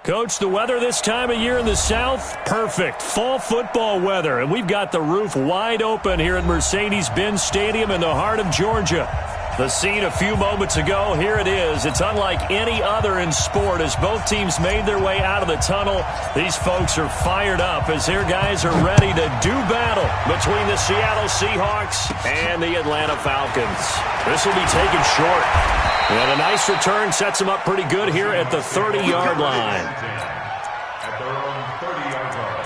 Coach, the weather this time of year in the South, perfect. Fall football weather, and we've got the roof wide open here at Mercedes-Benz Stadium in the heart of Georgia. The scene a few moments ago, here it is. It's unlike any other in sport as both teams made their way out of the tunnel. These folks are fired up as their guys are ready to do battle between the Seattle Seahawks and the Atlanta Falcons. This will be taken short. And a nice return sets them up pretty good here at the 30-yard line. At their own 30-yard line.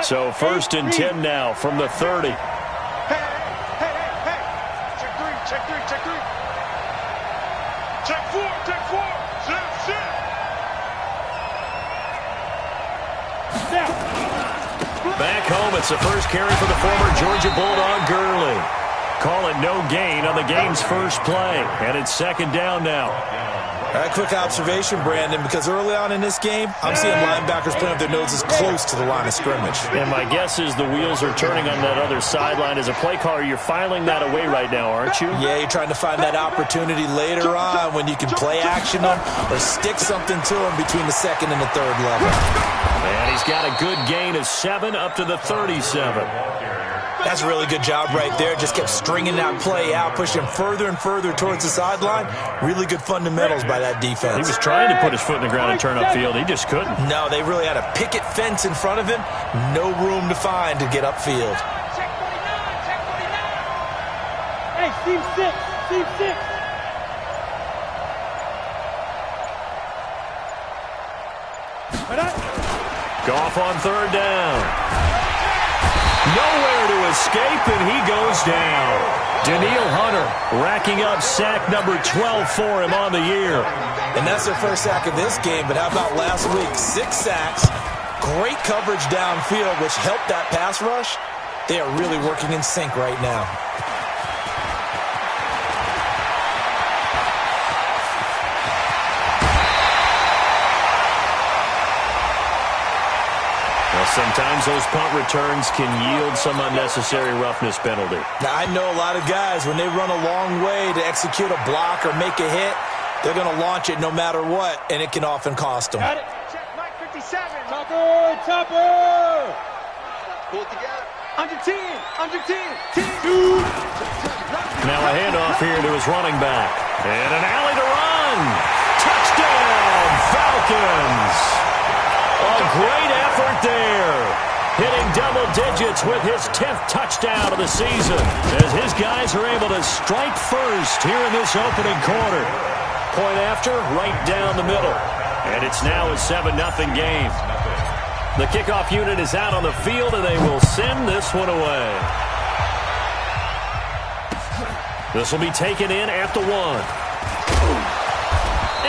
So 1st and 10 now from the 30. Hey. Check three. Check four. Sit. Back home, it's the first carry for the former Georgia Bulldog, Gurley. Call it no gain on the game's first play, and it's 2nd down now. All right, quick observation, Brandon, because early on in this game, I'm seeing linebackers putting up their noses close to the line of scrimmage. And my guess is the wheels are turning on that other sideline. As a play caller, you're filing that away right now, aren't you? Yeah, you're trying to find that opportunity later on when you can play action them or stick something to them between the 2nd and the 3rd level. And he's got a good gain of 7 up to the 37. That's a really good job right there. Just kept stringing that play out, pushing further and further towards the sideline. Really good fundamentals by that defense. He was trying to put his foot in the ground and turn upfield. He just couldn't. No, they really had a picket fence in front of him. No room to find to get upfield. Check 49. Hey, Steve 6. Goff on 3rd down. Nowhere to escape, and he goes down. Danielle Hunter racking up sack number 12 for him on the year. And that's their first sack of this game, but how about last week? 6 sacks, great coverage downfield, which helped that pass rush. They are really working in sync right now. Sometimes those punt returns can yield some unnecessary roughness penalty. Now, I know a lot of guys, when they run a long way to execute a block or make a hit, they're going to launch it no matter what, and it can often cost them. Got it. Check Mike 57. Topper. Pull it together. Under 10. Now a handoff here to his running back. And an alley to run. Touchdown, Falcons. A great effort there. Hitting double digits with his 10th touchdown of the season as his guys are able to strike first here in this opening quarter. Point after, right down the middle. And it's now a 7-0 game. The kickoff unit is out on the field, and they will send this one away. This will be taken in at the 1.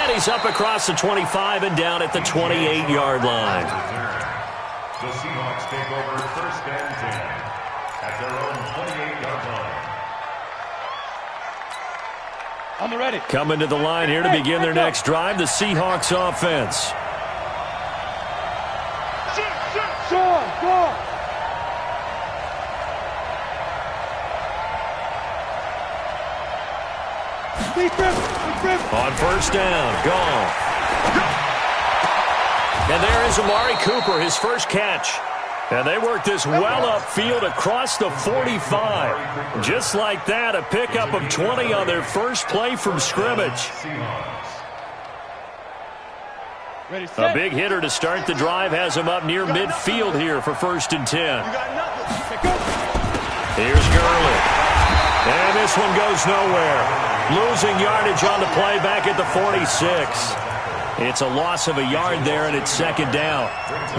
And he's up across the 25 and down at the 28-yard line. The Seahawks take over 1st and 10 at their own 28-yard line. On the ready. Coming to the line here to begin their next drive, the Seahawks offense. Go. On 1st down, gone. And there is Amari Cooper, his first catch. And they work this well upfield across the 45. Just like that, a pickup of 20 on their first play from scrimmage. A big hitter to start the drive has him up near midfield here for 1st and 10. Here's Gurley. And this one goes nowhere. Losing yardage on the play back at the 46. It's a loss of a yard there, and it's 2nd down.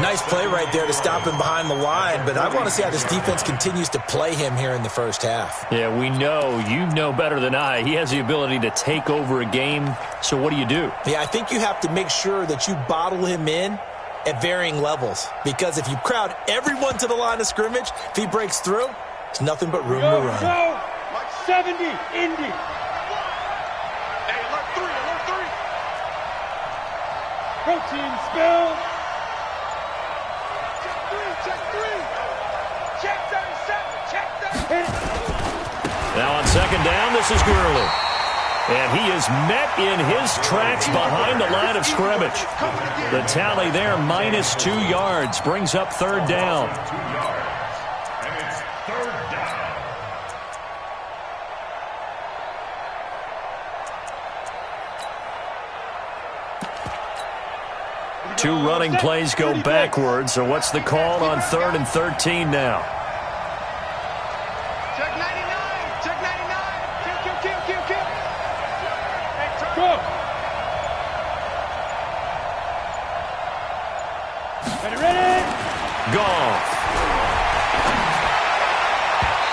Nice play right there to stop him behind the line, but I want to see how this defense continues to play him here in the first half. Yeah, we know. You know better than I. He has the ability to take over a game, so what do you do? Yeah, I think you have to make sure that you bottle him in at varying levels, because if you crowd everyone to the line of scrimmage, if he breaks through, it's nothing but room to run. Go. 70, Indy. Protein spill. Check 3. Check 37. Now on second down, this is Gurley. And he is met in his tracks behind the line of scrimmage. The tally there, -2 yards, brings up third down. 2 yards. And it's third down. Two running plays go backwards, so what's the call on 3rd and 13 now? Check 99. Check 99. Kill. Go. Ready? Goff.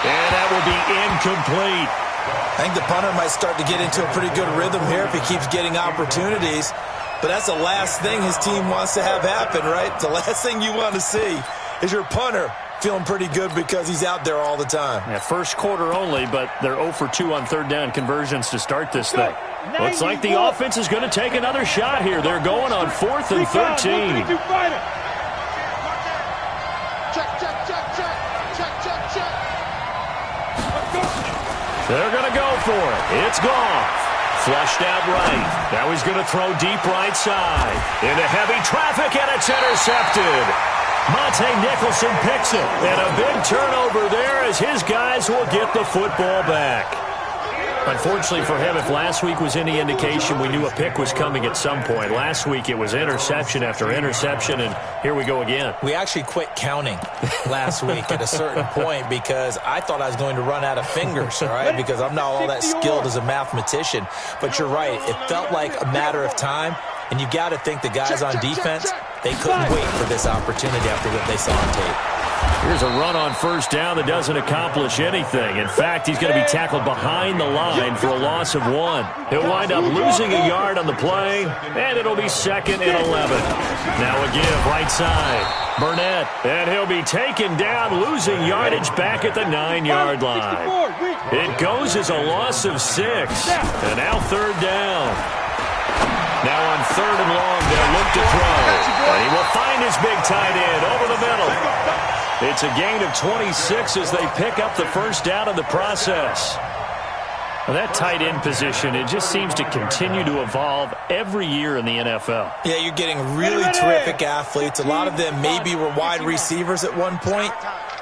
And that will be incomplete. I think the punter might start to get into a pretty good rhythm here if he keeps getting opportunities. But that's the last thing his team wants to have happen, right? The last thing you want to see is your punter feeling pretty good because he's out there all the time. Yeah, first quarter only, but they're 0 for 2 on third down conversions to start this thing. Looks like the offense is going to take another shot here. They're going on 4th and 13. They're going to go for it. It's Goff. Flushed out right. Now he's going to throw deep right side. Into heavy traffic, and it's intercepted. Monte Nicholson picks it. And a big turnover there as his guys will get the football back. Unfortunately for him, if last week was any indication, we knew a pick was coming at some point. Last week it was interception after interception, and here we go again. We actually quit counting last week at a certain point because I thought I was going to run out of fingers, all right, because I'm not all that skilled as a mathematician. But you're right. It felt like a matter of time, and you got to think the guys on defense, they couldn't wait for this opportunity after what they saw on tape. Here's a run on first down that doesn't accomplish anything. In fact, he's going to be tackled behind the line for a loss of 1. He'll wind up losing a yard on the play, and it'll be 2nd and 11. Now a give right side. Burnett, and he'll be taken down, losing yardage back at the 9-yard line. It goes as a loss of 6, and now third down. Now on 3rd and long, they'll look to throw. And he will find his big tight end over the middle. It's a gain of 26 as they pick up the first down in the process. Well, that tight end position, it just seems to continue to evolve every year in the NFL. Yeah, you're getting really terrific athletes. A lot of them maybe were wide receivers at one point.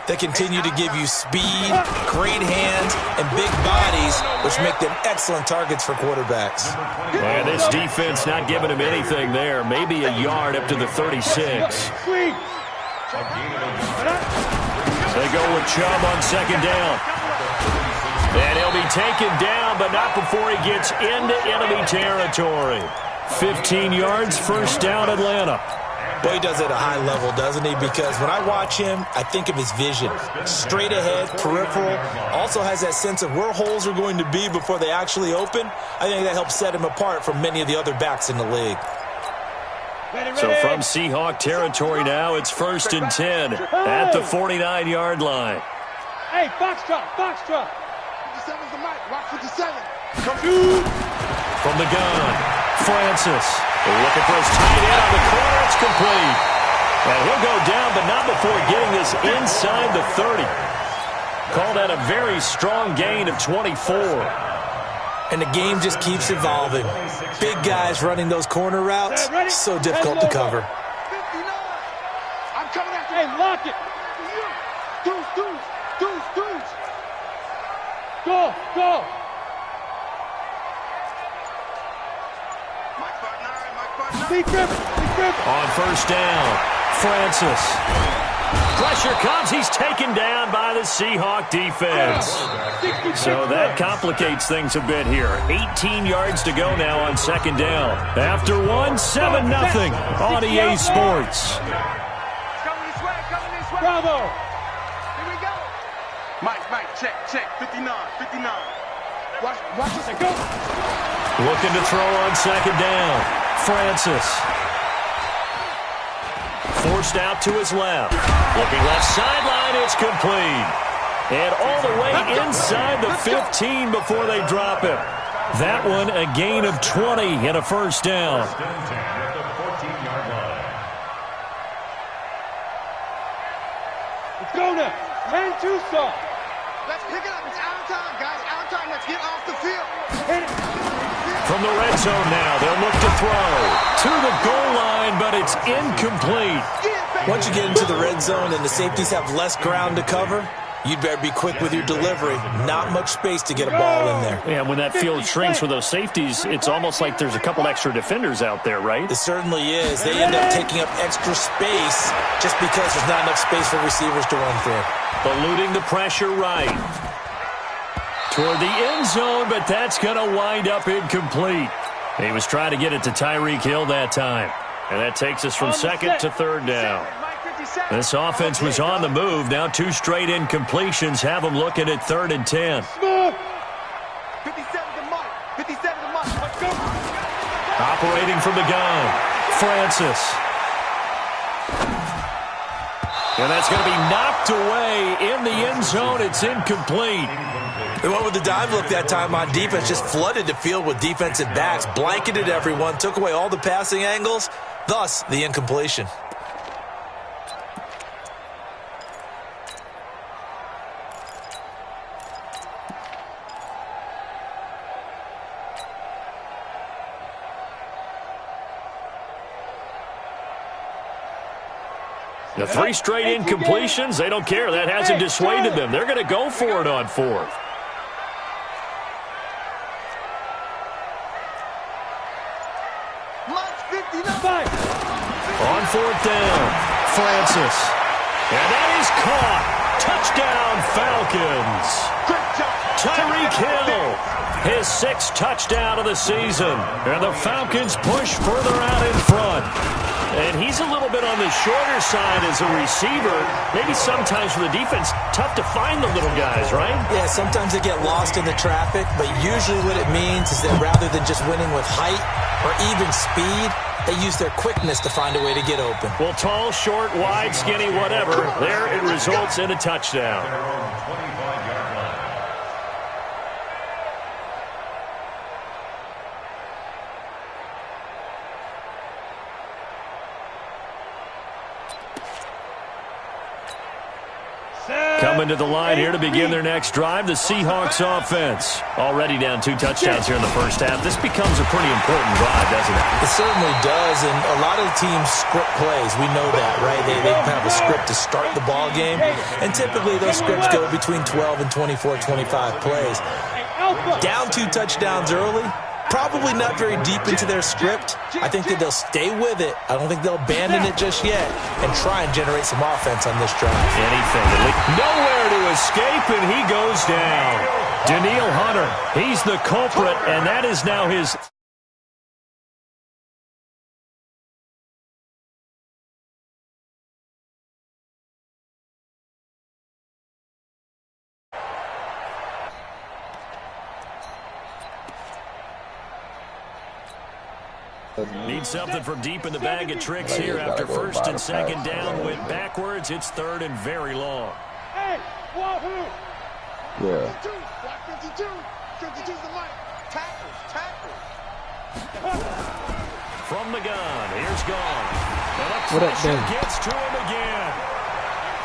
They continue to give you speed, great hands, and big bodies, which make them excellent targets for quarterbacks. And this defense not giving him anything there. Maybe a yard up to the 36. They go with Chubb on second down. And he'll be taken down, but not before he gets into enemy territory. 15 yards, first down, Atlanta. Boy, he does it at a high level, doesn't he? Because when I watch him, I think of his vision. Straight ahead, peripheral. Also has that sense of where holes are going to be before they actually open. I think that helps set him apart from many of the other backs in the league. So from Seahawk territory now, it's 1st and 10 at the 49-yard line. Hey, Foxtrot. 57's the mic. Watch 57. From the gun, Francis. Looking for his tight end on the corner. It's complete. And he'll go down, but not before getting this inside the 30. Called that a very strong gain of 24. And the game just keeps evolving. Big guys running those corner routes, so difficult to cover. 59. I'm coming after you. Hey, lock it. Deuce. Go. Big Griffin. On first down, Francis. Pressure comes. He's taken down by the Seahawk defense. So that complicates things a bit here. 18 yards to go now on second down. After 1, 7-0 on EA Sports. Coming this way. Bravo. Here we go. Mike, check. 59. Watch this. Go. Looking to throw on second down. Francis. Forced out to his left. Looking left sideline, it's complete. And all the way inside the 15 before they drop it. That one a gain of 20 and a first down. Let's go now. Man, Tucson. Let's pick it up. It's out of time, guys. Out of time. Let's get off the field. From the red zone now, they'll look to throw to the goal line, but it's incomplete. Once you get into the red zone and the safeties have less ground to cover, you'd better be quick with your delivery. Not much space to get a ball in there. Yeah, when that field shrinks with those safeties, it's almost like there's a couple extra defenders out there, right? It certainly is. They end up taking up extra space just because there's not enough space for receivers to run through. Eluding the pressure right. Toward the end zone, but that's going to wind up incomplete. He was trying to get it to Tyreek Hill that time. And that takes us from second to third down. This offense was on the move. Now 2 straight incompletions have them looking at 3rd and 10. 57 to Mike. 57 to Mike. Let's go. Operating from the gun, Francis. And that's going to be knocked away in the end zone. It's incomplete. They went with the dive look that time on defense, just flooded the field with defensive backs, blanketed everyone, took away all the passing angles, thus the incompletion. The 3 straight incompletions, they don't care. That hasn't dissuaded them. They're going to go for it on 4th. On 4th down, Francis. And that is caught. Touchdown, Falcons. Tyreek Hill, his 6th touchdown of the season. And the Falcons push further out in front. And he's a little bit on the shorter side as a receiver. Maybe sometimes for the defense, tough to find the little guys, right? Yeah, sometimes they get lost in the traffic, but usually what it means is that rather than just winning with height or even speed, they use their quickness to find a way to get open. Well, tall, short, wide, skinny, whatever, there it results in a touchdown. Coming to the line here to begin their next drive, the Seahawks offense. Already down 2 touchdowns here in the first half. This becomes a pretty important drive, doesn't it? It certainly does, and a lot of the teams script plays. We know that, right? They have a script to start the ball game, and typically those scripts go between 12 and 24, 25 plays. Down 2 touchdowns early, probably not very deep into their script. I think that they'll stay with it. I don't think they'll abandon it just yet and try and generate some offense on this drive. Anything. Nowhere to escape, and he goes down. Danielle Hunter, he's the culprit, and that is now his... Need something from deep in the bag of tricks here after 1st and 2nd down. Went backwards. It's 3rd and very long. Hey, Wahoo! Yeah. 52. 52's the mic. Tackles. From the gun, here's Gone. And a What up, pressure Ben? gets to him again.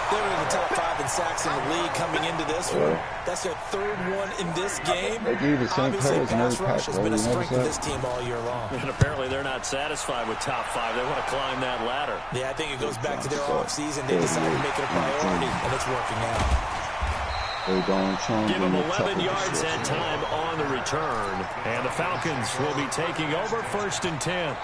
They're in the top 5 in sacks in the league coming into this one. That's their 3rd one in this game. They give you the same Obviously, players in every pass rush pack, has bro. been a You notice strength of that? this team all year long. And apparently they're not satisfied with top 5. They want to climb that ladder. Yeah, I think it goes back to their offseason. They decided to make it a priority, and it's working out. They don't change. Give him when they 11 chuckle the yards shit, that man. time on the return. And the Falcons will be taking over 1st and 10.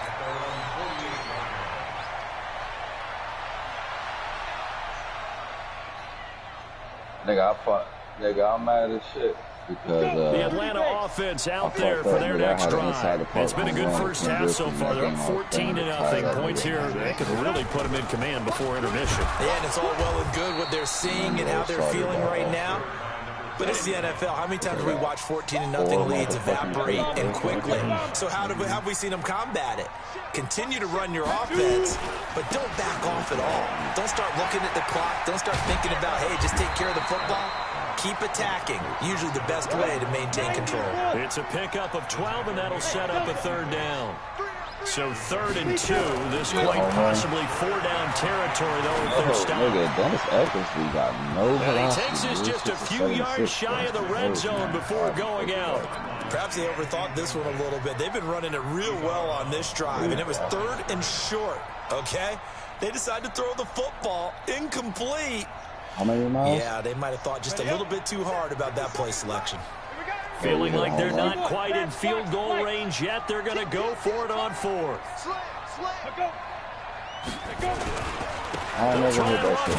Nigga, I'm mad as shit because The Atlanta offense out there for their next drive. It's been a good first half so far. They're up 14-0. Points here. They could really put them in command before intermission. Yeah, and it's all well and good what they're seeing and how they're feeling right now. But it's the NFL. How many times have we watched 14-0 leads evaporate and quickly? So how have we seen them combat it? Continue to run your offense, but don't back off at all. Don't start looking at the clock. Don't start thinking about, hey, just take care of the football. Keep attacking. Usually the best way to maintain control. It's a pickup of 12, and that'll set up a 3rd down. So 3rd and 2. This quite possibly 4-down territory, though, if they're stopped. Dennis Eckersley got no velocity. And he takes this just a few yards shy of the red zone before going out. Perhaps they overthought this one a little bit. They've been running it real well on this drive, and it was 3rd and short, okay? They decided to throw the football incomplete. How many miles? Yeah, they might have thought just a little bit too hard about that play selection. Feeling like they're not quite in field goal range yet. They're going to go for it on 4th. I never heard that shit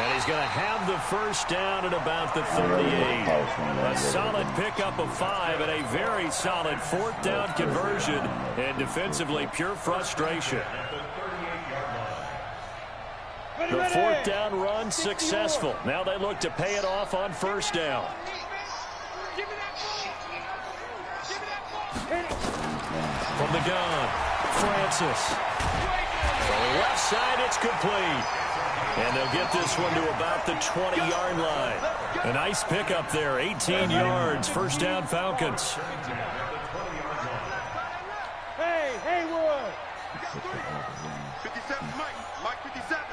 And he's going to have the first down at about the 38. A solid pickup of 5 and a very solid 4th down conversion. And defensively, pure frustration. The 4th down run successful. Now they look to pay it off on 1st down. From the gun, Francis. From the left side, it's complete. And they'll get this one to about the 20-yard line. A nice pickup there, 18 yards. 1st down, Falcons. Hey, Roy. 57, Mike 57.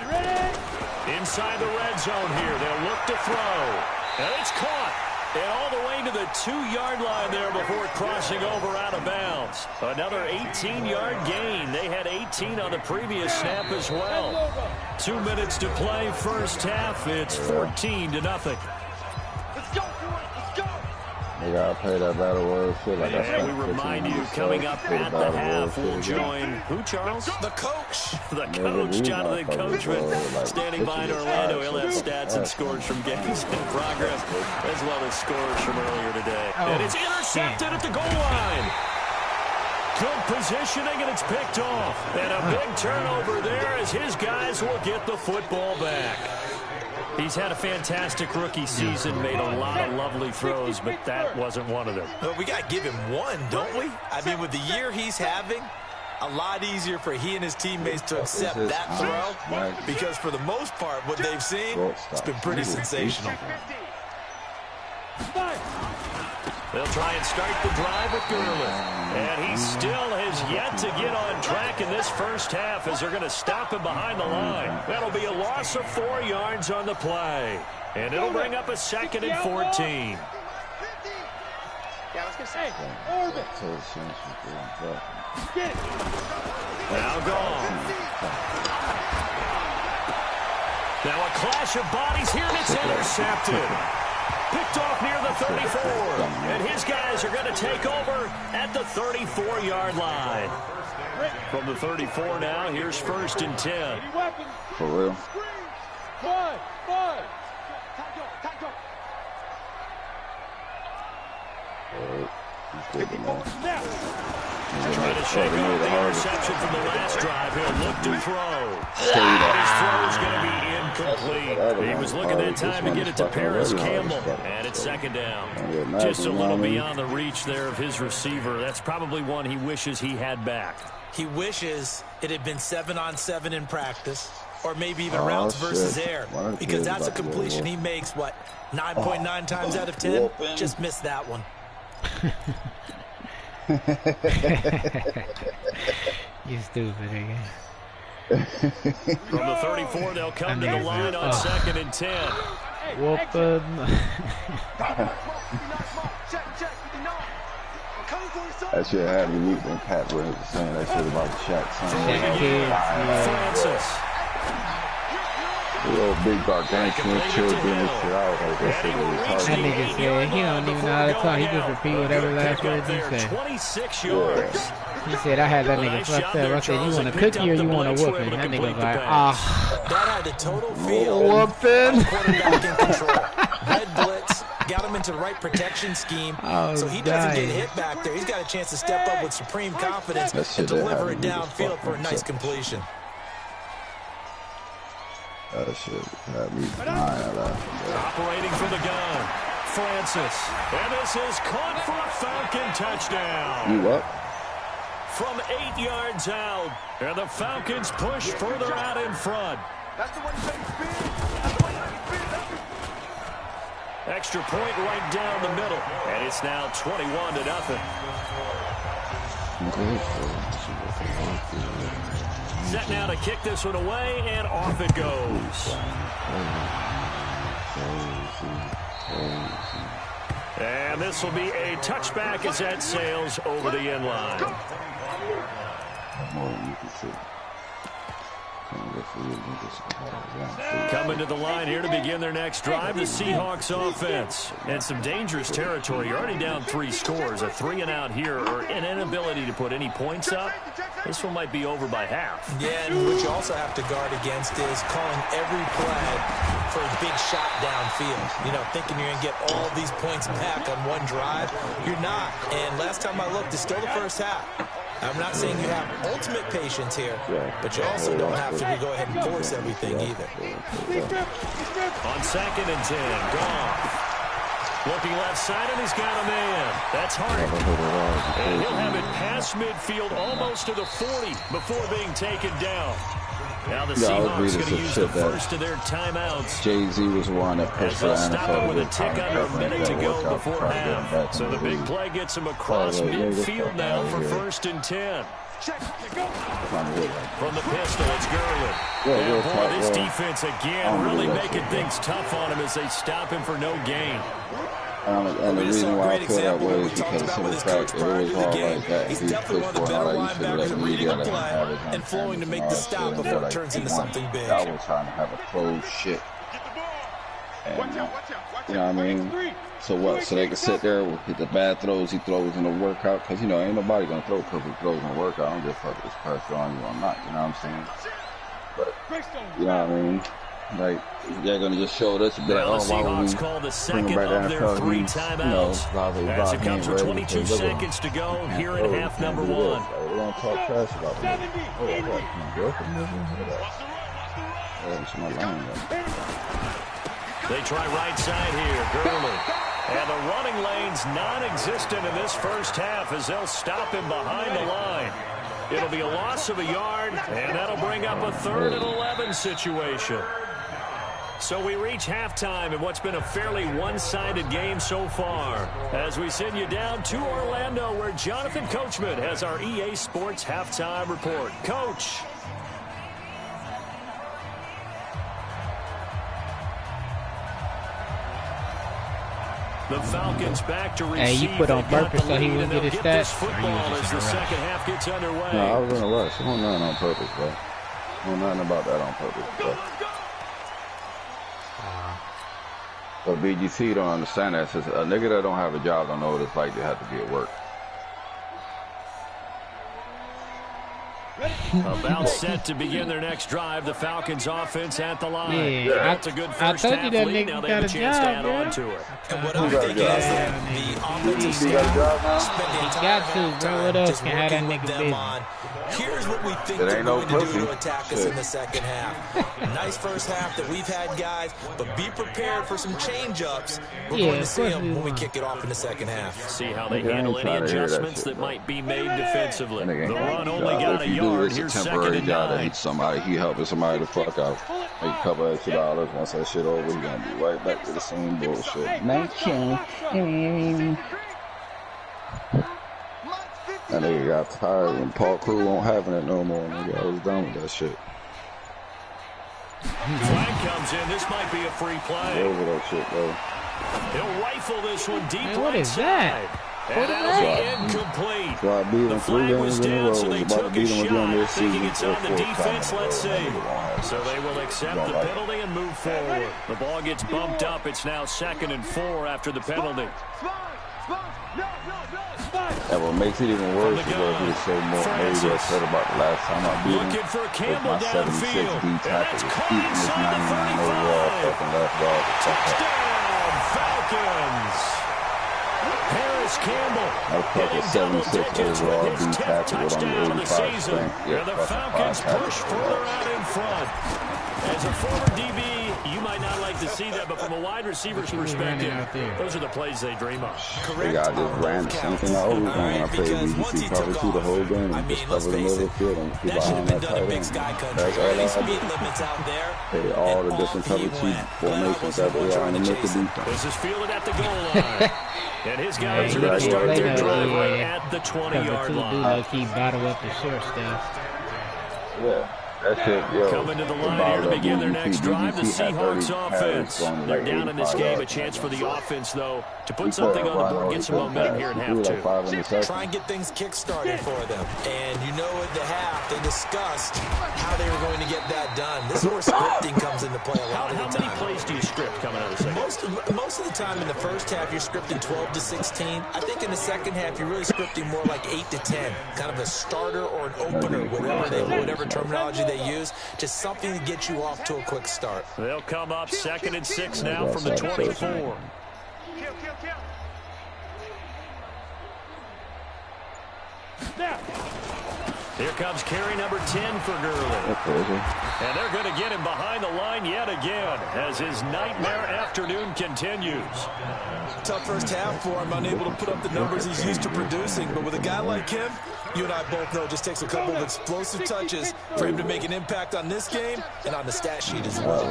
Ready? Inside the red zone here, they'll look to throw. And it's caught. And all the way to the 2-yard line there before crossing over out of bounds. Another 18-yard gain. They had 18 on the previous snap as well. 2 minutes to play, first half. It's 14-0. Let's go, let's go. They gotta play that battle royal shit. Like and we remind you, coming up at the half, we'll join who, Charles? The coach. The coach, Jonathan Coachman, standing by in Orlando. He'll have stats and scores from games in progress, as well as scores from earlier today. And it's intercepted at the goal line. Good positioning, and it's picked off. And a big turnover there as his guys will get the football back. He's had a fantastic rookie season, made a lot of lovely throws, but that wasn't one of them. Well, we got to give him one, don't we? I mean, with the year he's having, a lot easier for he and his teammates to accept that throw because for the most part, what they've seen, it's been pretty sensational. They'll try and start the drive with Gurley. And he still has yet to get on track in this first half as they're going to stop him behind the line. That'll be a loss of 4 yards on the play. And it'll bring up a 2nd and 14. Now gone. Now a clash of bodies here, and it's intercepted. Picked off near the 34. And his guys are going to take over at the 34-yard line. From the 34 now, here's 1st and 10. For real. Trying to shake off the interception from the last drive. He'll look to throw. His throw is going to be incomplete. He was looking that time to get it to Paris Campbell. And it's 2nd down. Just a little beyond the reach there of his receiver. That's probably one he wishes he had back. He wishes it had been 7-on-7 in practice, or maybe even rounds versus air, because that's a completion he makes, 9.9 times out of 10? Just missed that one. You stupid again. From the 34, they'll come to the line on 2nd and 10. Whoopin'. That shit had me weak when Pat was saying that shit about Shaq. Francis. The little big gargantuan children and shit out like that shit was hard. That nigga said he don't even know how to talk. He just repeat whatever last words he said. 26 yards. He said, I had that nigga fucked up. I said, you want a cookie or you want a whooping? That nigga was like, That had the total feel. Whooping. Quarterback in control. Red blitz. Got him into the right protection scheme. So he doesn't get hit back there. He's got a chance to step up with supreme confidence and deliver it downfield for a nice completion. That shit had me dying laughing. Operating from the gun, Francis. And this is caught for a Falcon touchdown. You up? From 8 yards out. And the Falcons push further out in front. That's the one you say spin. That's the one you say spin. Extra point right down the middle. And it's now 21-0. Set now to kick this one away, and off it goes. And this will be a touchback as that sails over the end line. Coming to the line here to begin their next drive, the Seahawks offense. And some dangerous territory. You're already down 3 scores. A 3-and-out here, or an inability to put any points up. This one might be over by half. Yeah, and what you also have to guard against is calling every play for a big shot downfield. You know, thinking you're going to get all these points back on one drive. You're not. And last time I looked, it's still the first half. I'm not saying you have ultimate patience here, but you also don't have to go ahead and force everything either. On 2nd and 10, Goff. Looking left side, and he's got a man. That's Hart. And he'll have it past midfield, almost to the 40, before being taken down. Now the Seahawks going to use the first of their timeouts. Jay-Z was one that pushed the NFL with a tick under a minute to go before half. So the big play gets him across midfield now for 1st and 10. From the pistol, it's Gurley. And boy, this defense again really making things tough on him as they stop him for no gain. And the reason why I feel that way is because of the fact that it was all like that. He's definitely one of the better linebackers reading the play and flowing to make the stop before it turns into something big. I was trying to have a closed shit. And, you know what I mean? So what? So they can sit there with the bad throws he throws in the workout. Because, you know, ain't nobody going to throw perfect throws in the workout. I don't give a fuck if it's pressure on you or not. You know what I'm saying? But, you know what I mean? Like, they're going to just show this and be like, oh, why would we call the second of their 3 timeouts. As it comes with 22 seconds to go here in half number 1. We don't talk trash about it. They try right side here, Gurley. And the running lane's non-existent in this first half as they'll stop him behind the line. It'll be a loss of a yard, and that'll bring up a 3rd and 11 situation. So we reach halftime in what's been a fairly one-sided game so far. As we send you down to Orlando, where Jonathan Coachman has our EA Sports halftime report. Coach. The Falcons back to receive. Hey, you put on purpose so he wouldn't get his stats? Football as the second half gets underway. No, I was in a rush. I don't know nothing on purpose, bro. I don't know nothing about that on purpose, bro. But BGC don't understand that. Since a nigga that don't have a job don't know what it's like to have to be at work. About set to begin their next drive. The Falcons offense at the line. Yeah, that's a good first half lead. Now they have a chance to add on to it. And what I'm thinking is the offensive staff spent the entire halftime just working with them on, here's what we think they're going to do to attack us in the second half. Nice first half that we've had, guys, but be prepared for some change-ups. We're going to see them when we kick it off in the second half. See how they handle any adjustments that might be made defensively. The run only got a yard. Here's a 2nd and 9. He helping somebody the fuck out. Make a couple extra dollars. Once that shit over, he gonna be right back to the same bullshit. That nigga got tired when Paul Crew won't having it no more. Nigga, I was done with that shit. Flag comes in. This might be a free play. Over that shit, bro. He'll rifle this one deep what is that? And that'll be incomplete. The flag was down, so they took a shot, thinking it's on the defense. Let's see. So they will accept the penalty and move forward. The ball gets bumped up. It's now 2nd and 4 after the penalty. And what makes it even worse is what he was so more maybe I said about the last time I beat him. Looking for Campbell my 76 D tackle was eating his 99 overall fucking left guard. Touchdown, Falcons! Campbell hitting 76 overall with his 10th touchdown of the season. And the Falcons push further out in front. As a former DB, You might not like to see that, but from a wide receiver's perspective, those are the plays they dream of. They got this ran the same thing I always done when I played BGC cover 2 the whole game. I mean, let's face it, that should have been done in Big Sky Country. Early speed limits out there. Hey, all the different cover 2 formations that they are in the middle of defense. This is fielded at the goal line. And his guys are going to start their drive right at the 20-yard line. Keep bottle up the short stuff. Yeah. That's it, yo. Coming to the line here to begin their next drive, the Seahawks offense. They're down in this game. A chance for the offense, though, to put something on the board, get some momentum here in half 2. Try and get things kick-started for them. And you know at the half, they discussed how they were going to get that done. This is where scripting comes into play a lot of the time. How many plays do you script coming out of the second? Most of the time in the first half, you're scripting 12 to 16. I think in the second half, you're really scripting more like 8 to 10. Kind of a starter or an opener, whatever terminology they use. Just something to get you off to a quick start. They'll come up 2nd and 6 now from the 24. Here comes carry number 10 for Gurley. And they're going to get him behind the line yet again as his nightmare afternoon continues. Tough first half for him, unable to put up the numbers he's used to producing. But with a guy like him, you and I both know it just takes a couple of explosive touches for him to make an impact on this game and on the stat sheet as well.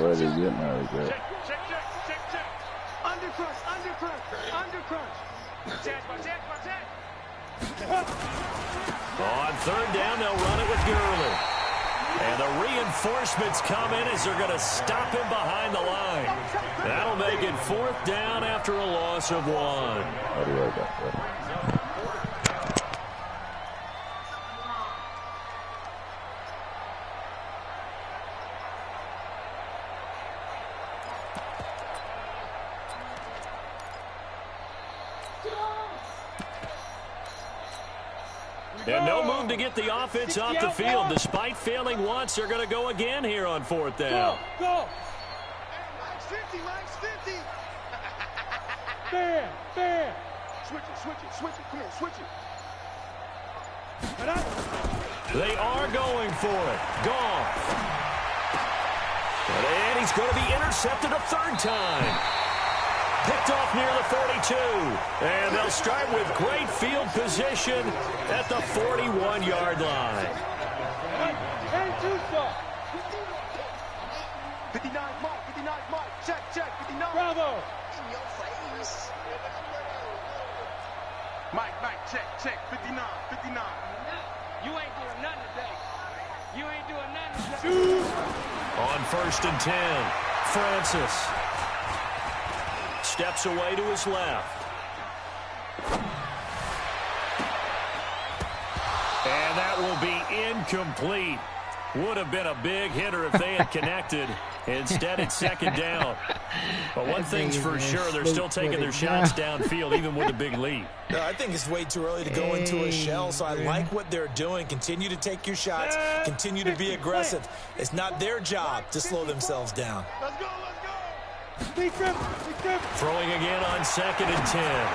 On 3rd down, they'll run it with Gurley. And the reinforcements come in as they're going to stop him behind the line. That'll make it 4th down after a loss of 1. And no move to get the offense off the field. Despite failing once, they're going to go again here on 4th down. Go! Mike's 50, Mike's 50! Fair! Switch it, come here, switch it. They are going for it. Goff. And he's going to be intercepted a 3rd time. Picked off near the 42. And they'll start with great field position at the 41-yard line. 59 Mike, check, 59. Bravo. In your face. Mike, check, 59. You ain't doing nothing today. On 1st and 10, Francis steps away to his left. And that will be incomplete. Would have been a big hitter if they had connected. Instead, it's 2nd down. But one thing's for sure, they're still taking their shots downfield, even with a big lead. No, I think it's way too early to go into a shell, so I like what they're doing. Continue to take your shots. Continue to be aggressive. It's not their job to slow themselves down. Let's go. Throwing again on 2nd and 10.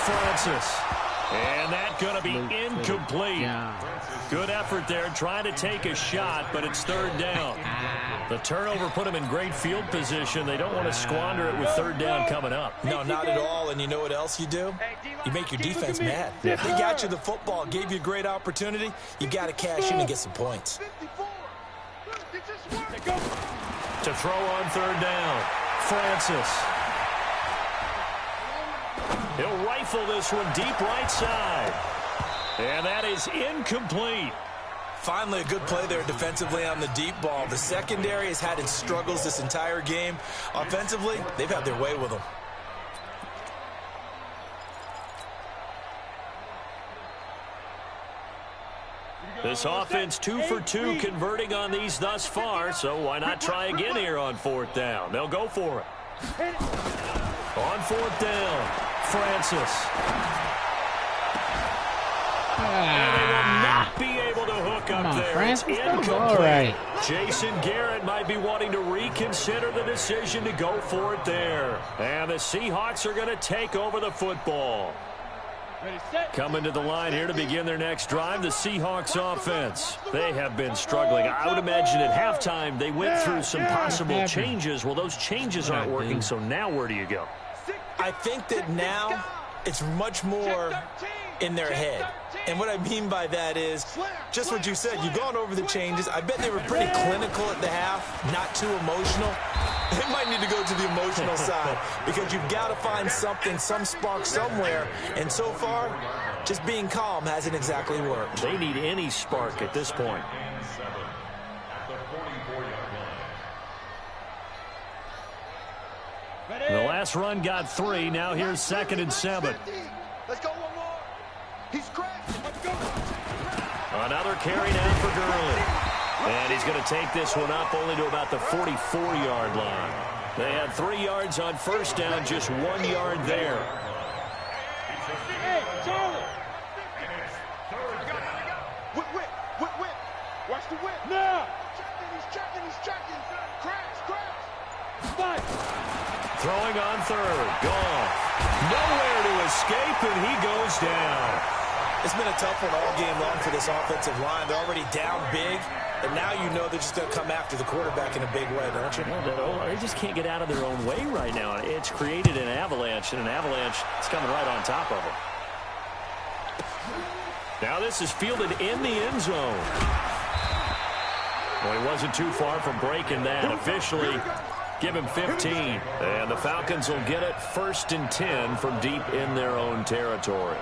Francis. And that's going to be incomplete. Good effort there, trying to take a shot, but it's 3rd down. The turnover put them in great field position. They don't want to squander it with 3rd down coming up. No, not at all. And you know what else you do? You make your defense mad. They got you the football, gave you a great opportunity. You got to cash in and get some points. To throw on 3rd down, Francis. He'll rifle this one deep right side. And that is incomplete. Finally, a good play there defensively on the deep ball. The secondary has had its struggles this entire game. Offensively, they've had their way with them. This offense 2 for 2 converting on these thus far, so why not try again here on 4th down? They'll go for it. On 4th down, Francis. And they will not be able to hook up there. Francis, it's incomplete. all right. Jason Garrett might be wanting to reconsider the decision to go for it there. And the Seahawks are going to take over the football. Coming to the line here to begin their next drive, the Seahawks offense. They have been struggling. I would imagine at halftime they went through some possible changes. Well, those changes aren't working, so now where do you go? I think that now it's much more in their head. And what I mean by that is just what you said. You've gone over the changes. I bet they were pretty clinical at the half, not too emotional. They might need to go to the emotional side because you've got to find something, some spark somewhere. And so far, just being calm hasn't exactly worked. They need any spark at this point. The last run got 3. Now here's 2nd and 7. Let's go one more. He's crashed. Let's go. Another carry now for Gurley. And he's going to take this one up only to about the 44-yard line. They had 3 yards on first down, just 1 yard there. Hey, Charlie. Whip. Watch the whip. Now. He's checking. Crash. Spike. Throwing on 3rd. Goff. Nowhere to escape, and he goes down. It's been a tough one all game long for this offensive line. They're already down big, and now you know they're just going to come after the quarterback in a big way, don't you? Well, they just can't get out of their own way right now. It's created an avalanche, and an avalanche is coming right on top of them. Now this is fielded in the end zone. Well, he wasn't too far from breaking that. Officially, give him 15. And the Falcons will get it 1st and 10 from deep in their own territory.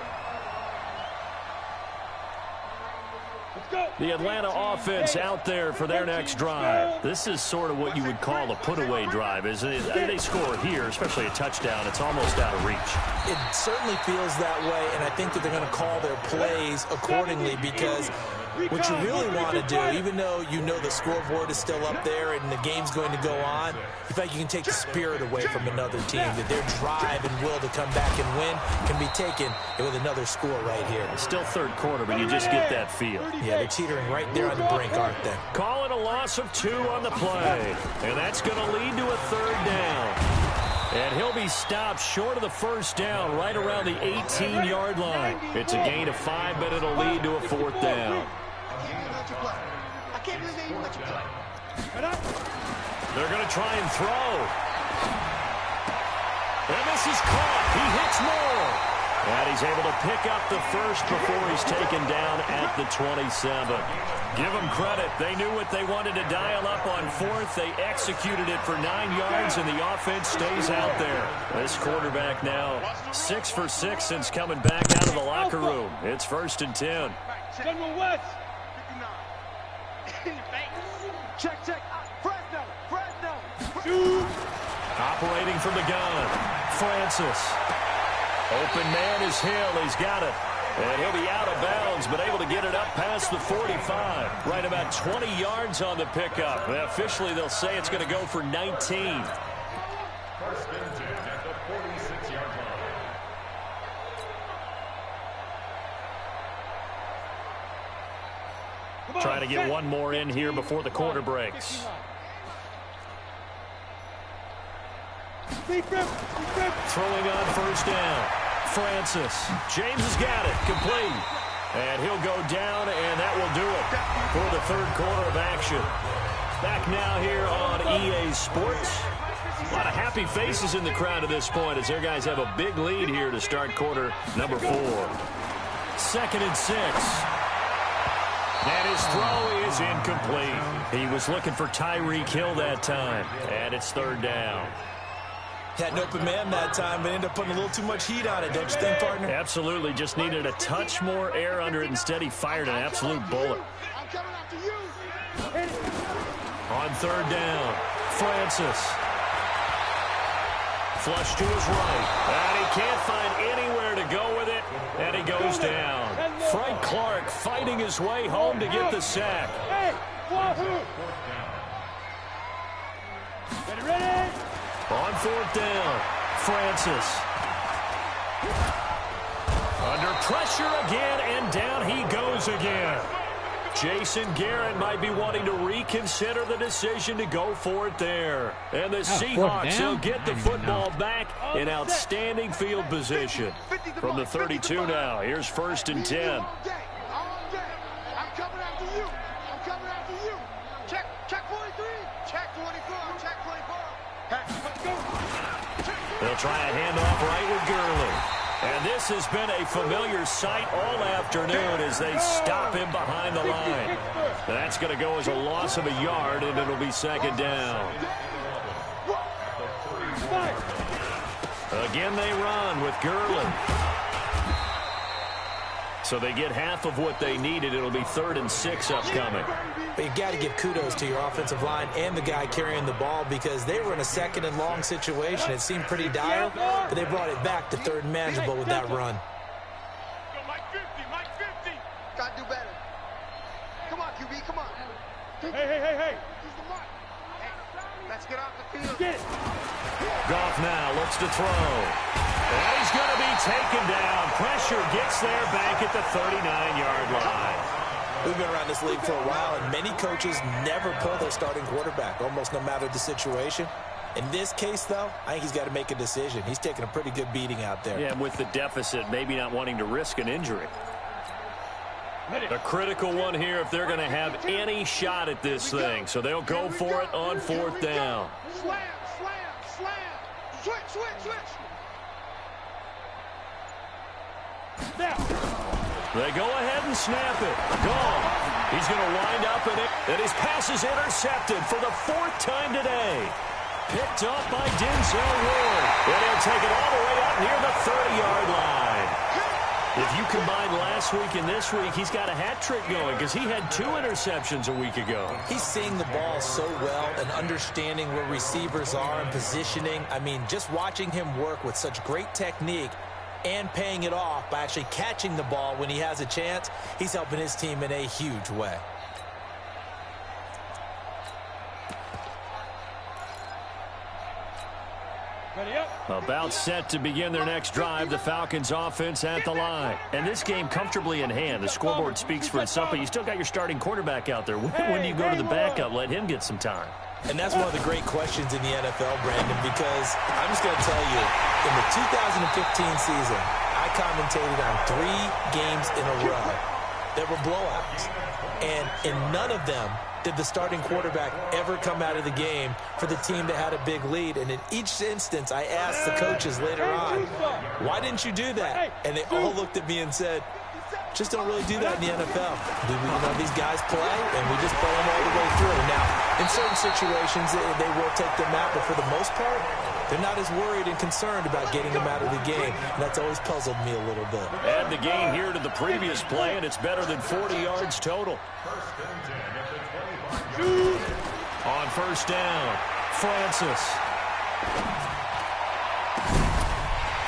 The Atlanta offense out there for their next drive. This is sort of what you would call a put-away drive. As they score here, especially a touchdown, it's almost out of reach. It certainly feels that way, and I think that they're going to call their plays accordingly because what you really want to do, even though you know the scoreboard is still up there and the game's going to go on, you think you can take the spirit away from another team, that their drive and will to come back and win can be taken with another score right here. It's still 3rd quarter, but you just get that feel. Yeah, they're teetering right there on the brink, aren't they? Call it a loss of 2 on the play, and that's going to lead to a 3rd down. And he'll be stopped short of the 1st down, right around the 18-yard line. It's a gain of 5, but it'll lead to a 4th down. I can't believe they even let you play. They're going to try and throw. And this is caught. He hits more. And he's able to pick up the 1st before he's taken down at the 27. Give them credit. They knew what they wanted to dial up on 4th. They executed it for 9 yards, and the offense stays out there. This quarterback now 6 for 6 since coming back out of the locker room. It's 1st and 10. General West. 59. Check. Fresno. Operating from the gun. Francis. Open man is Hill. He's got it. And he'll be out of bounds, but able to get it up past the 45. Right about 20 yards on the pickup. And officially, they'll say it's going to go for 19. 1st and 10 at the 46-yard line. Trying to get one more in here before the quarter breaks. Throwing on 1st down. Francis. James has got it. Complete. And he'll go down, and that will do it for the 3rd quarter of action. Back now here on EA Sports. A lot of happy faces in the crowd at this point as their guys have a big lead here to start quarter number 4. 2nd and 6. And his throw is incomplete. He was looking for Tyreek Hill that time. And it's 3rd down. Had an open man that time, but ended up putting a little too much heat on it, don't you think, partner? Absolutely. Just needed a touch more air under it. Instead, he fired an absolute bullet. On 3rd down, Francis. Flush to his right. And he can't find anywhere to go with it. And he goes down. Frank Clark fighting his way home to get the sack. Ready? On 4th down, Francis. Under pressure again, and down he goes again. Jason Garrett might be wanting to reconsider the decision to go for it there. And the Seahawks will get the football back in outstanding field position. From the 32 now, here's 1st and 10. I'm coming after you. I'm coming after you. Check 43. Check 24. Check 24. Let's go. They'll try a handoff right with Gurley. And this has been a familiar sight all afternoon as they stop him behind the line. That's going to go as a loss of a yard, and it'll be 2nd down. Again, they run with Gurley. So they get half of what they needed. It'll be 3rd and 6 upcoming. But you got to give kudos to your offensive line and the guy carrying the ball because they were in a 2nd and long situation. It seemed pretty dire, but they brought it back to 3rd and manageable with that run. Mike 50. Got to do better. Come on, QB, come on. Hey. He's the mark. Hey, let's get off the field. Get it. Goff now looks to throw. And he's going to be taken down. Pressure gets there back at the 39-yard line. We've been around this league for a while, and many coaches never pull their starting quarterback, almost no matter the situation. In this case, though, I think he's got to make a decision. He's taking a pretty good beating out there. Yeah, with the deficit, maybe not wanting to risk an injury. A critical one here if they're going to have any shot at this thing. So they'll go for it on 4th down. Slam. Switch. Now. They go ahead and snap it. Gone. He's going to wind up in it. And his pass is intercepted for the 4th time today. Picked up by Denzel Ward. And he'll take it all the way up near the 30-yard line. If you combine last week and this week, he's got a hat trick going because he had 2 interceptions a week ago. He's seeing the ball so well and understanding where receivers are and positioning. I mean, just watching him work with such great technique and paying it off by actually catching the ball when he has a chance, he's helping his team in a huge way. About set to begin their next drive, the Falcons offense at the line. And this game comfortably in hand. The scoreboard speaks for itself, but you still got your starting quarterback out there. When do you go to the backup, let him get some time? And that's one of the great questions in the NFL, Brandon, because I'm just going to tell you, in the 2015 season, I commentated on 3 games in a row that were blowouts. And in none of them did the starting quarterback ever come out of the game for the team that had a big lead. And in each instance, I asked the coaches later on, why didn't you do that? And they all looked at me and said, just don't really do that in the NFL. These guys play, and we just play them all the way through. Now, in certain situations, they will take them out, but for the most part, they're not as worried and concerned about getting them out of the game. And that's always puzzled me a little bit. Add the gain here to the previous play, and it's better than 40 yards total. On 1st down, Francis.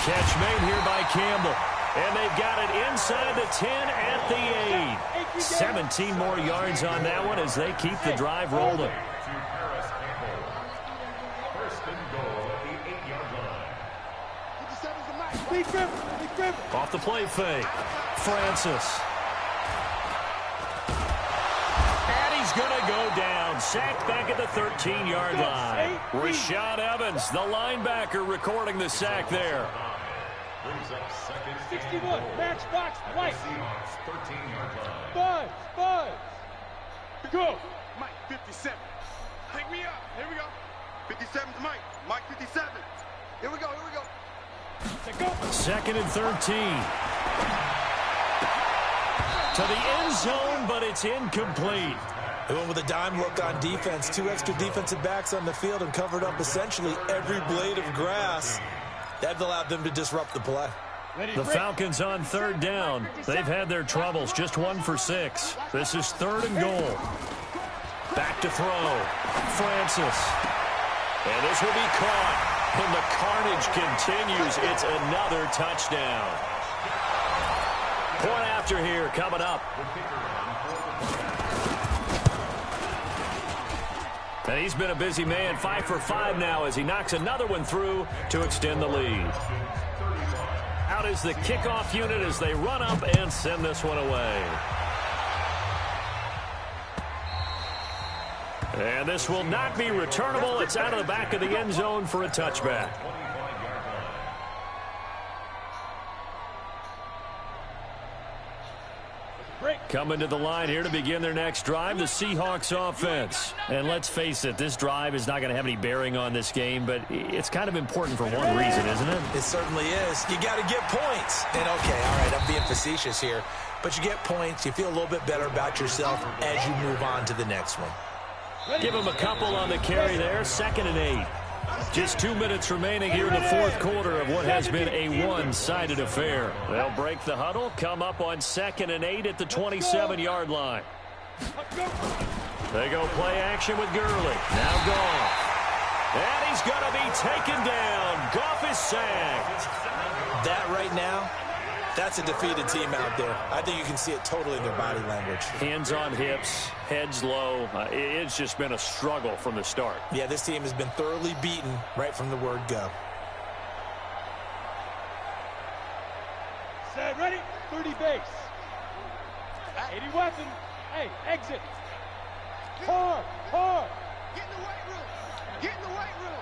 Catch made here by Campbell. And they've got it inside the 10 at the 8. 17 more yards on that one as they keep the drive rolling. Off the play fake. Francis. And he's going to go down. Sacked back at the 13-yard line. Rashad Evans, the linebacker, recording the sack there. 61, matchbox, white. 5. Go. Mike, 57. Pick me up. Here we go. 57's Mike. Mike, 57. Here we go. 2nd and 13. To the end zone, but it's incomplete. They went with a dime look on defense. 2 extra defensive backs on the field and covered up essentially every blade of grass. That allowed them to disrupt the play. The Falcons on 3rd down. They've had their troubles, just 1 for 6. This is 3rd and goal. Back to throw. Francis. And this will be caught. And the carnage continues. It's another touchdown. Point after here coming up. And he's been a busy man, 5 for 5 now as he knocks another one through to extend the lead. Out is the kickoff unit as they run up and send this one away. And this will not be returnable. It's out of the back of the end zone for a touchback. Coming to the line here to begin their next drive, the Seahawks offense. And let's face it, this drive is not going to have any bearing on this game, but it's kind of important for one reason, isn't it? It certainly is. You got to get points. And, okay, all right, I'm being facetious here. But you get points, you feel a little bit better about yourself as you move on to the next one. Give him a couple on the carry there, 2nd and 8. Just 2 minutes remaining here in the fourth quarter of what has been a one-sided affair. They'll break the huddle, come up on 2nd and 8 at the 27-yard line. They go play action with Gurley. Now Goff. And he's going to be taken down. Goff is sacked. That right now, that's a defeated team out there. I think you can see it totally in their body language. Hands on hips, heads low. It's just been a struggle from the start. Yeah, this team has been thoroughly beaten right from the word go. Set, ready, 30 base. 80 weapon. Hey, exit. Hard. Get in the weight room. Get in the weight room.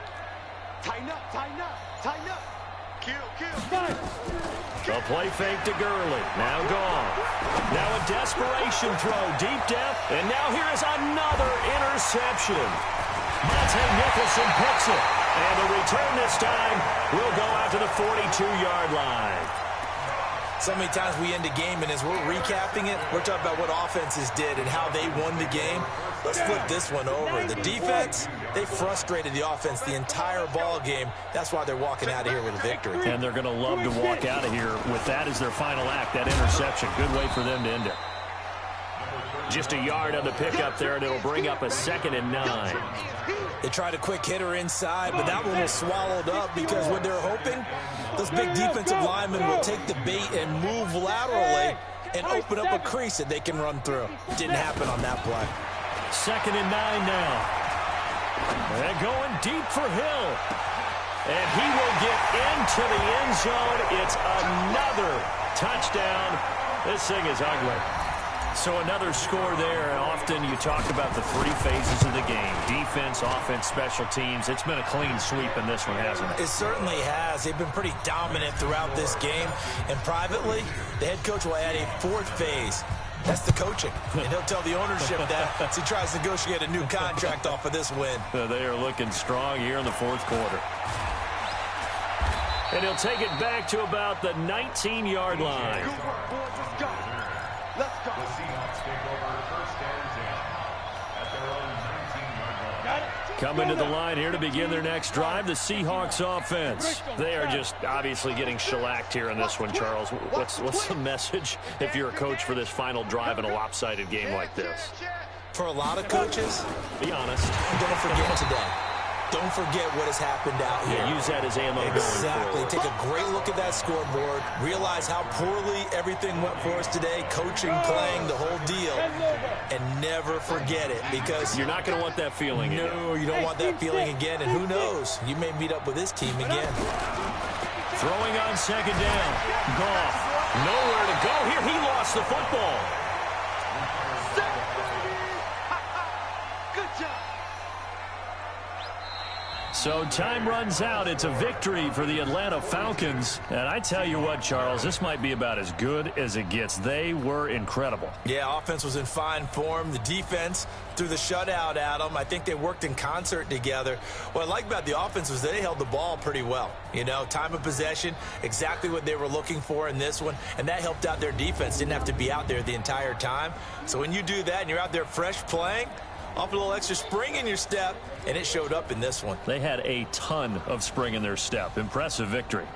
Tighten up. Kill. A play fake to Gurley. Now Goff. Now a desperation throw deep down. And now here is another interception. Monte Nicholson picks it. And the return this time will go out to the 42-yard line. So many times we end a game, and as we're recapping it, we're talking about what offenses did and how they won the game. Let's flip this one over. The defense, they frustrated the offense the entire ball game. That's why they're walking out of here with a victory. And they're going to love to walk out of here with that as their final act, that interception. Good way for them to end it. Just a yard on the pickup there, and it'll bring up a 2nd and 9. They tried a quick hitter inside, but that one was swallowed up because what they're hoping, those big defensive linemen will take the bait and move laterally and open up a crease that they can run through. Didn't happen on that play. 2nd and 9 now. And going deep for Hill. And he will get into the end zone. It's another touchdown. This thing is ugly. So another score there, and often you talk about the three phases of the game. Defense, offense, special teams. It's been a clean sweep in this one, hasn't it? It certainly has. They've been pretty dominant throughout this game. And privately, the head coach will add a 4th phase. That's the coaching. And he'll tell the ownership that as he tries to negotiate a new contract off of this win. They are looking strong here in the fourth quarter. And he'll take it back to about the 19-yard line. Let's go. The Seahawks take over 1st and 10 at their own 19-yard line. Coming to the line here to begin their next drive, the Seahawks offense. They are just obviously getting shellacked here in this one, Charles. What's the message if you're a coach for this final drive in a lopsided game like this? For a lot of coaches, be honest. Don't forget today. Don't forget what has happened out here. Yeah, use that as ammo going forward. Take a great look at that scoreboard. Realize how poorly everything went for us today. Coaching, playing, the whole deal. And never forget it because you're not going to want that feeling again. No, you don't want that feeling again. And who knows? You may meet up with this team again. Throwing on 2nd down. Goff. Nowhere to go here. He lost the football. Good job. So time runs out. It's a victory for the Atlanta Falcons. And I tell you what, Charles, this might be about as good as it gets. They were incredible. Yeah, offense was in fine form. The defense threw the shutout at them. I think they worked in concert together. What I like about the offense was they held the ball pretty well. You know, time of possession, exactly what they were looking for in this one. And that helped out their defense. Didn't have to be out there the entire time. So when you do that and you're out there fresh playing, off a little extra spring in your step, and it showed up in this one. They had a ton of spring in their step. Impressive victory.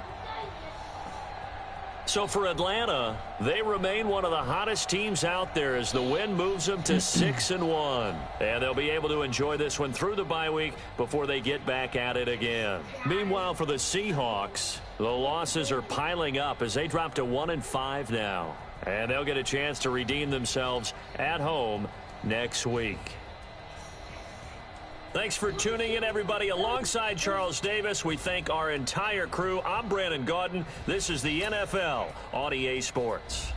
So for Atlanta, they remain one of the hottest teams out there as the win moves them to 6-1. And they'll be able to enjoy this one through the bye week before they get back at it again. Meanwhile, for the Seahawks, the losses are piling up as they drop to 1-5 now. And they'll get a chance to redeem themselves at home next week. Thanks for tuning in, everybody. Alongside Charles Davis, we thank our entire crew. I'm Brandon Gaudin. This is the NFL on EA Sports.